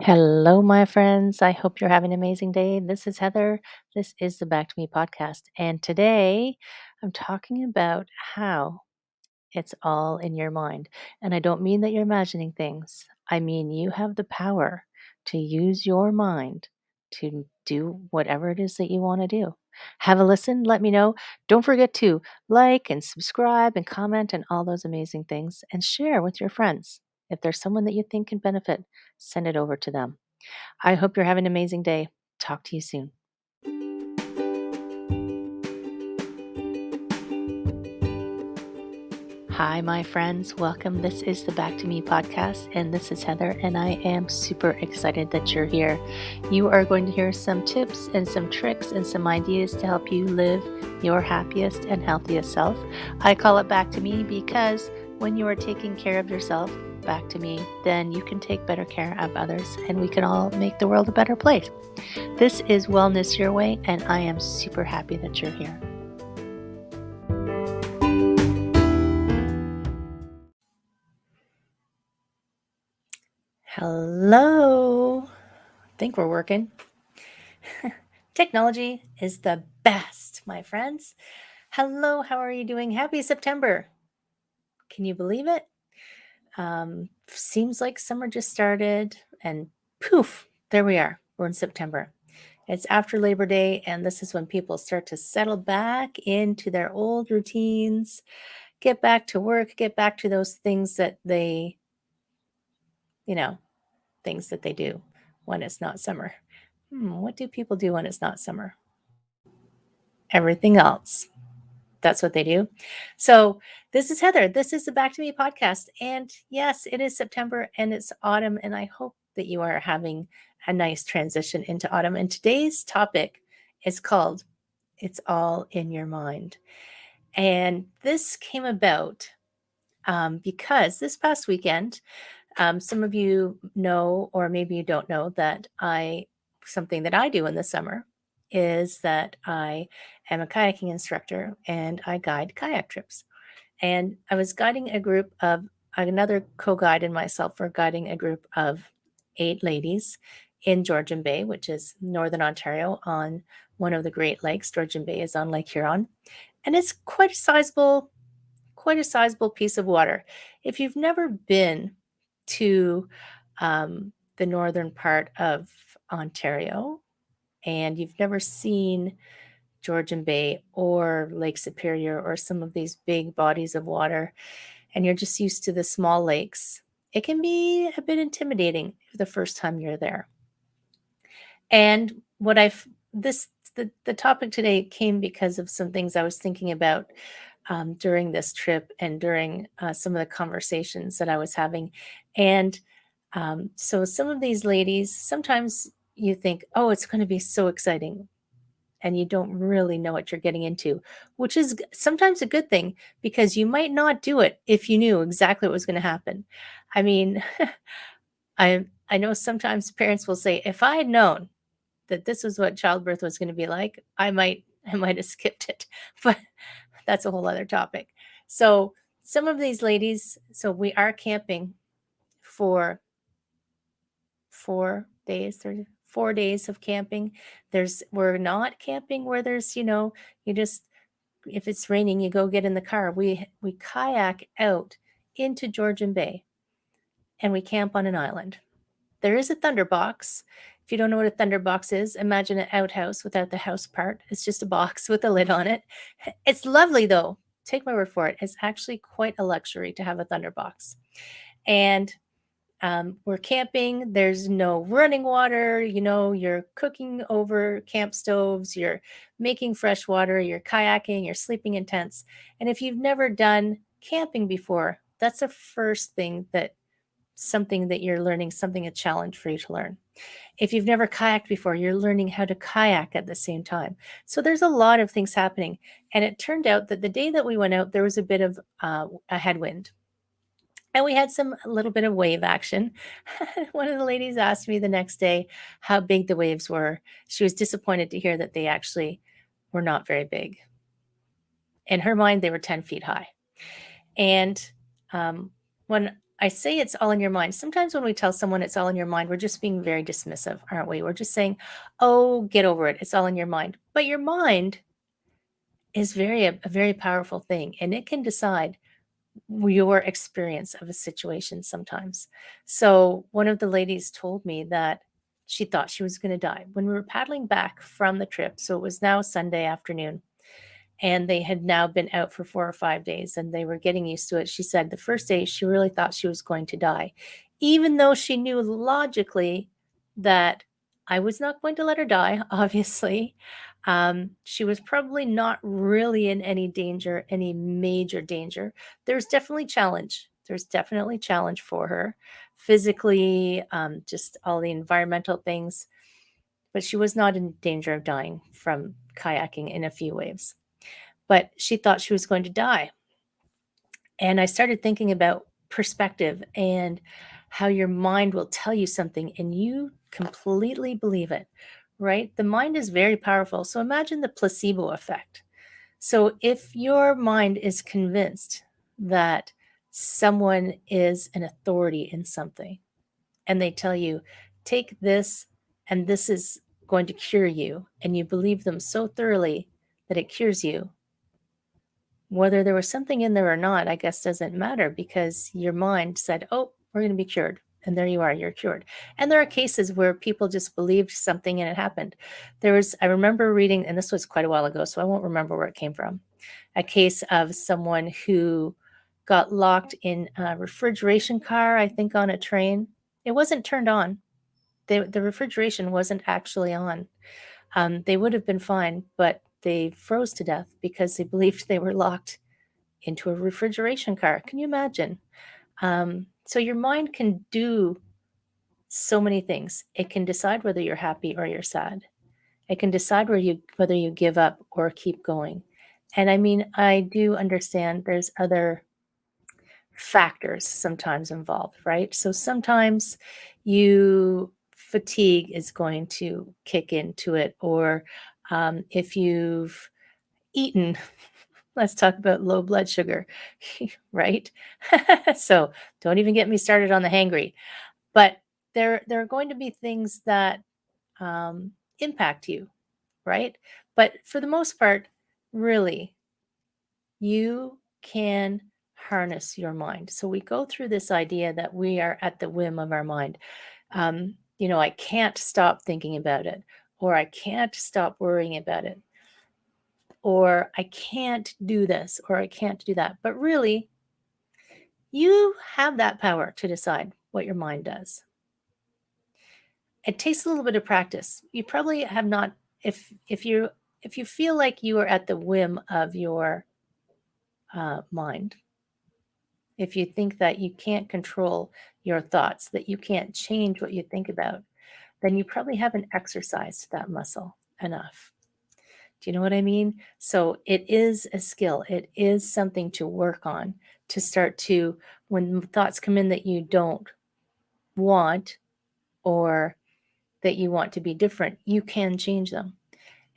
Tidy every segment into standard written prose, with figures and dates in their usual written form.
Hello, my friends. I hope you're having an amazing day. This is Heather. This is the Back to Me podcast. And today I'm talking about how it's all in your mind. And I don't mean that you're imagining things, I mean you have the power to use your mind to do whatever it is that you want to do. Have a listen. Let me know. Don't forget to like and subscribe and comment and all those amazing things and share with your friends. If there's someone that you think can benefit, send it over to them. I hope you're having an amazing day. Talk to you soon. Hi, my friends. Welcome. This is the Back to Me podcast, and this is Heather, and I am super excited that you're here. You are going to hear some tips and some tricks and some ideas to help you live your happiest and healthiest self. I call it Back to Me because when you are taking care of yourself, back to me, then you can take better care of others, and we can all make the world a better place. This is Wellness Your Way, and I am super happy that you're here. Hello. I think we're working. Technology is the best, my friends. Hello, how are you doing? Happy September. Can you believe it? Seems like summer just started and poof, there we are. We're in September. It's after Labor Day, and this is when people start to settle back into their old routines, get back to work, get back to those things that they, things that they do when it's not summer. What do people do when it's not summer? Everything else. That's what they do. So this is Heather. This is the Back to Me podcast. And yes, it is September and it's autumn. And I hope that you are having a nice transition into autumn. And today's topic is called It's All in Your Mind. And this came about because this past weekend, some of you know, or maybe you don't know, that something that I do in the summer is that I am a kayaking instructor and I guide kayak trips. And I was guiding a group of another co-guide and myself were guiding a group of 8 ladies in Georgian Bay, which is Northern Ontario on one of the Great Lakes. Georgian Bay is on Lake Huron. And it's quite a sizable piece of water. If you've never been to the northern part of Ontario and you've never seen Georgian Bay or Lake Superior or some of these big bodies of water, and you're just used to the small lakes, it can be a bit intimidating the first time you're there. And what I've this the topic today came because of some things I was thinking about during this trip and during some of the conversations that I was having. And so some of these ladies, sometimes you think, oh, it's going to be so exciting. And you don't really know what you're getting into, which is sometimes a good thing because you might not do it if you knew exactly what was going to happen. I mean, I know sometimes parents will say, if I had known that this was what childbirth was going to be like, I might have skipped it. But that's a whole other topic. So some of these ladies, so we are camping for 4 days, 4 days of camping. We're not camping where there's, you just, if it's raining, you go get in the car. We kayak out into Georgian Bay and we camp on an island. There is a thunderbox. If you don't know what a thunderbox is, imagine an outhouse without the house part. It's just a box with a lid on it. It's lovely though. Take my word for it. It's actually quite a luxury to have a thunderbox. And we're camping. There's no running water. You're cooking over camp stoves. You're making fresh water. You're kayaking. You're sleeping in tents. And if you've never done camping before, that's the first thing something that you're learning, a challenge for you to learn. If you've never kayaked before, you're learning how to kayak at the same time. So there's a lot of things happening. And it turned out that the day that we went out, there was a bit of a headwind. And we had a little bit of wave action. One of the ladies asked me the next day how big the waves were. She was disappointed to hear that they actually were not very big. In her mind, they were 10 feet high. And when I say it's all in your mind. Sometimes when we tell someone it's all in your mind, we're just being very dismissive, aren't we? We're just saying, "Oh, get over it. It's all in your mind." But your mind is a very powerful thing, and it can decide your experience of a situation sometimes. So, one of the ladies told me that she thought she was gonna die. When we were paddling back from the trip, so it was now Sunday afternoon, and they had now been out for 4 or 5 days, and they were getting used to it. She said the first day she really thought she was going to die, even though she knew logically that I was not going to let her die, obviously. She was probably not really in any danger, any major danger. There's definitely challenge. There's definitely challenge for her physically, just all the environmental things, but she was not in danger of dying from kayaking in a few waves, but she thought she was going to die. And I started thinking about perspective and how your mind will tell you something and you completely believe it, right? The mind is very powerful. So imagine the placebo effect. So if your mind is convinced that someone is an authority in something and they tell you, take this and this is going to cure you, and you believe them so thoroughly that it cures you, whether there was something in there or not, I guess doesn't matter because your mind said, "Oh, we're going to be cured." And there you are, you're cured. And there are cases where people just believed something and it happened. I remember reading, and this was quite a while ago, so I won't remember where it came from, a case of someone who got locked in a refrigeration car, I think on a train. It wasn't turned on. The refrigeration wasn't actually on. They would have been fine, but they froze to death because they believed they were locked into a refrigeration car. Can you imagine? So your mind can do so many things. It can decide whether you're happy or you're sad. It can decide whether you give up or keep going. And I mean, I do understand there's other factors sometimes involved, right? So sometimes you fatigue is going to kick into it, or if you've eaten, let's talk about low blood sugar, right? So don't even get me started on the hangry. But there are going to be things that impact you, right? But for the most part, really, you can harness your mind. So we go through this idea that we are at the whim of our mind. I can't stop thinking about it, or I can't stop worrying about it, or I can't do this, or I can't do that. But really, you have that power to decide what your mind does. It takes a little bit of practice. You probably have not, if you feel like you are at the whim of your mind, if you think that you can't control your thoughts, that you can't change what you think about, then you probably haven't exercised that muscle enough. Do you know what I mean? So it is a skill. It is something to work on to start to, when thoughts come in that you don't want or that you want to be different, you can change them.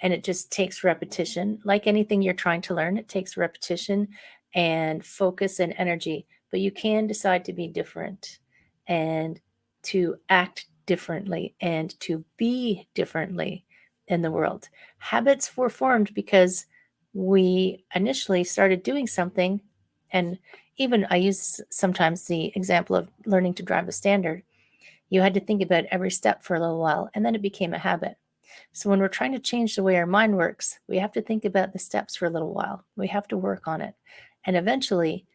And it just takes repetition. Like anything you're trying to learn, it takes repetition and focus and energy. But you can decide to be different and to act differently and to be differently in the world. Habits were formed because we initially started doing something. And even I use sometimes the example of learning to drive a standard. You had to think about every step for a little while, and then it became a habit. So when we're trying to change the way our mind works, we have to think about the steps for a little while. We have to work on it. And eventually,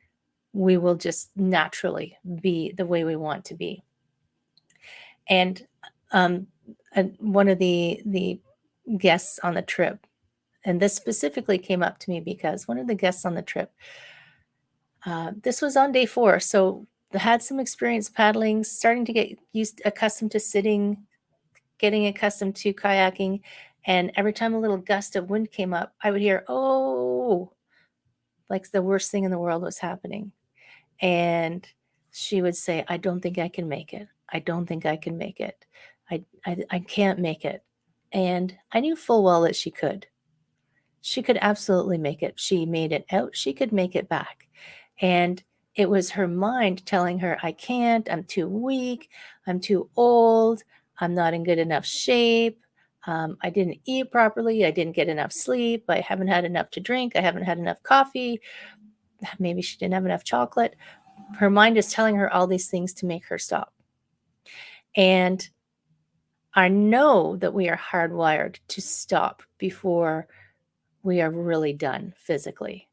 we will just naturally be the way we want to be. And um, one of the guests on the trip, and this specifically came up to me because one of the guests on the trip, this was on day 4, so had some experience paddling, starting to get accustomed to sitting, getting accustomed to kayaking. And every time a little gust of wind came up, I would hear, "Oh," like the worst thing in the world was happening. And she would say, "I don't think I can make it. I don't think I can make it. I can't make it." And I knew full well that she could. She could absolutely make it. She made it out. She could make it back. And It was her mind telling her, I can't, I'm too weak, I'm too old, I'm not in good enough shape. I didn't eat properly. I didn't get enough sleep. I haven't had enough to drink. I haven't had enough coffee. Maybe she didn't have enough chocolate. Her mind is telling her all these things to make her stop. And I know that we are hardwired to stop before we are really done physically.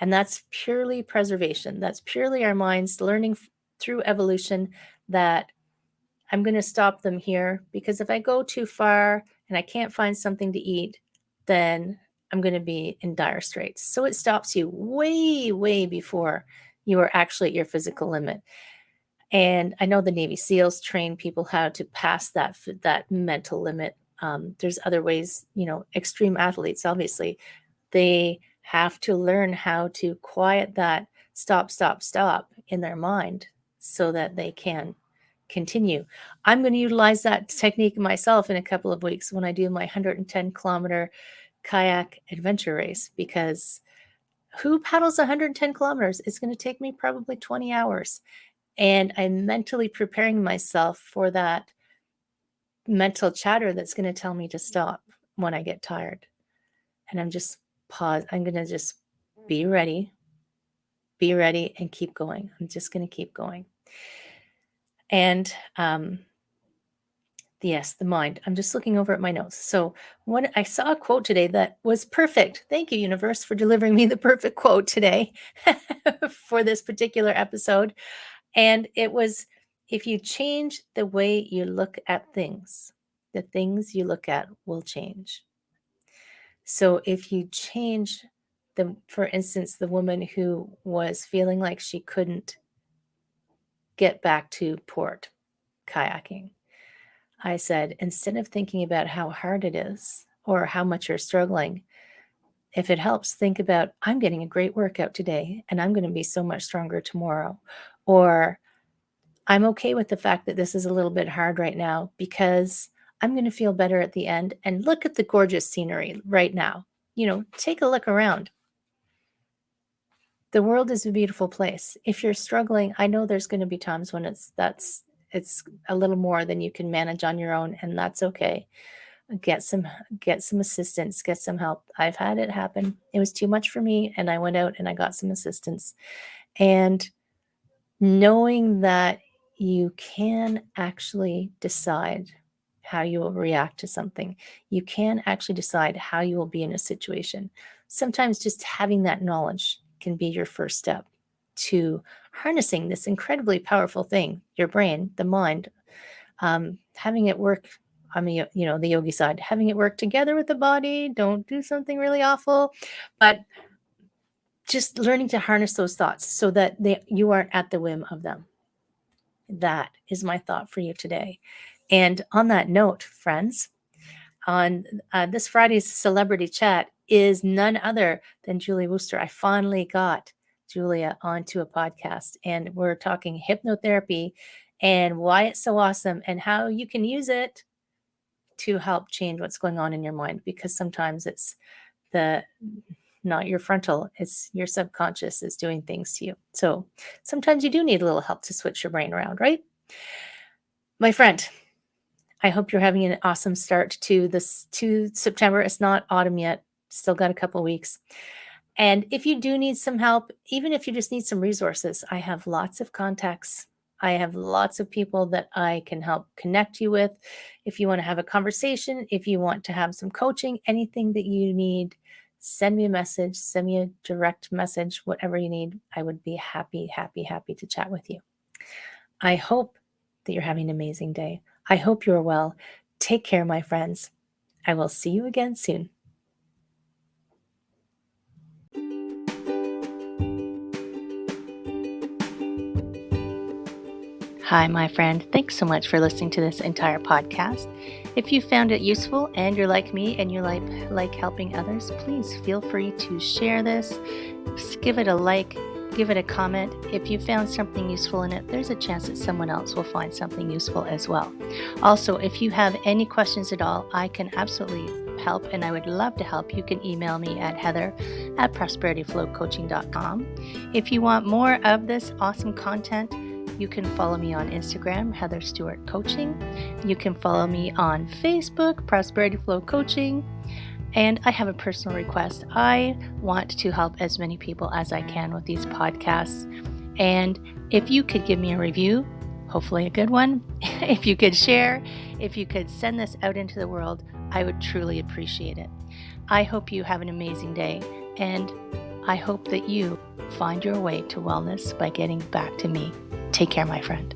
And that's purely preservation. That's purely our minds learning through evolution that I'm going to stop them here, because if I go too far and I can't find something to eat, then I'm going to be in dire straits. So it stops you way, way before you are actually at your physical limit. And I know the Navy SEALs train people how to pass that mental limit. There's other ways, extreme athletes, obviously, they have to learn how to quiet that stop in their mind so that they can continue. I'm going to utilize that technique myself in a couple of weeks when I do my 110-kilometer kayak adventure race, because who paddles 110 kilometers? It's going to take me probably 20 hours. And I'm mentally preparing myself for that mental chatter that's going to tell me to stop when I get tired. And I'm just pause. I'm going to just be ready and keep going. I'm just going to keep going. And yes, the mind. I'm just looking over at my notes. So I saw a quote today that was perfect. Thank you, universe, for delivering me the perfect quote today for this particular episode. And it was, if you change the way you look at things, the things you look at will change. So if you change for instance, the woman who was feeling like she couldn't get back to port kayaking, I said, instead of thinking about how hard it is or how much you're struggling, if it helps, think about, I'm getting a great workout today and I'm going to be so much stronger tomorrow. Or I'm okay with the fact that this is a little bit hard right now because I'm going to feel better at the end. And look at the gorgeous scenery right now. Take a look around. The world is a beautiful place. If you're struggling, I know there's going to be times when it's a little more than you can manage on your own, and that's okay. Get some assistance, get some help. I've had it happen. It was too much for me, and I went out and I got some assistance. And knowing that you can actually decide how you will react to something. You can actually decide how you will be in a situation. Sometimes just having that knowledge can be your first step to harnessing this incredibly powerful thing, your brain, the mind, having it work on the yogi side, having it work together with the body. Don't do something really awful, but just learning to harness those thoughts so that you aren't at the whim of them. That is my thought for you today. And on that note, friends, on this Friday's Celebrity Chat is none other than Julia Wooster. I finally got Julia onto a podcast, and we're talking hypnotherapy and why it's so awesome and how you can use it to help change what's going on in your mind, because sometimes it's not your frontal, it's your subconscious is doing things to you. So sometimes you do need a little help to switch your brain around, right? My friend, I hope you're having an awesome start to September. It's not autumn yet. Still got a couple weeks. And if you do need some help, even if you just need some resources, I have lots of contacts. I have lots of people that I can help connect you with. If you want to have a conversation, if you want to have some coaching, anything that you need, send me a message, send me a direct message, whatever you need. I would be happy to chat with you. I hope that you're having an amazing day. I hope you're well. Take care, my friends. I will see you again soon. Hi, my friend. Thanks so much for listening to this entire podcast. If you found it useful and you're like me and you like helping others, please feel free to share this. Give it a like. Give it a comment. If you found something useful in it, there's a chance that someone else will find something useful as well. Also, if you have any questions at all, I can absolutely help, and I would love to help, you can email me at heather@prosperityflowcoaching.com. If you want more of this awesome content, you can follow me on Instagram, Heather Stewart Coaching. You can follow me on Facebook, Prosperity Flow Coaching. And I have a personal request. I want to help as many people as I can with these podcasts. And if you could give me a review, hopefully a good one, if you could share, if you could send this out into the world, I would truly appreciate it. I hope you have an amazing day, and I hope that you find your way to wellness by getting back to me. Take care, my friend.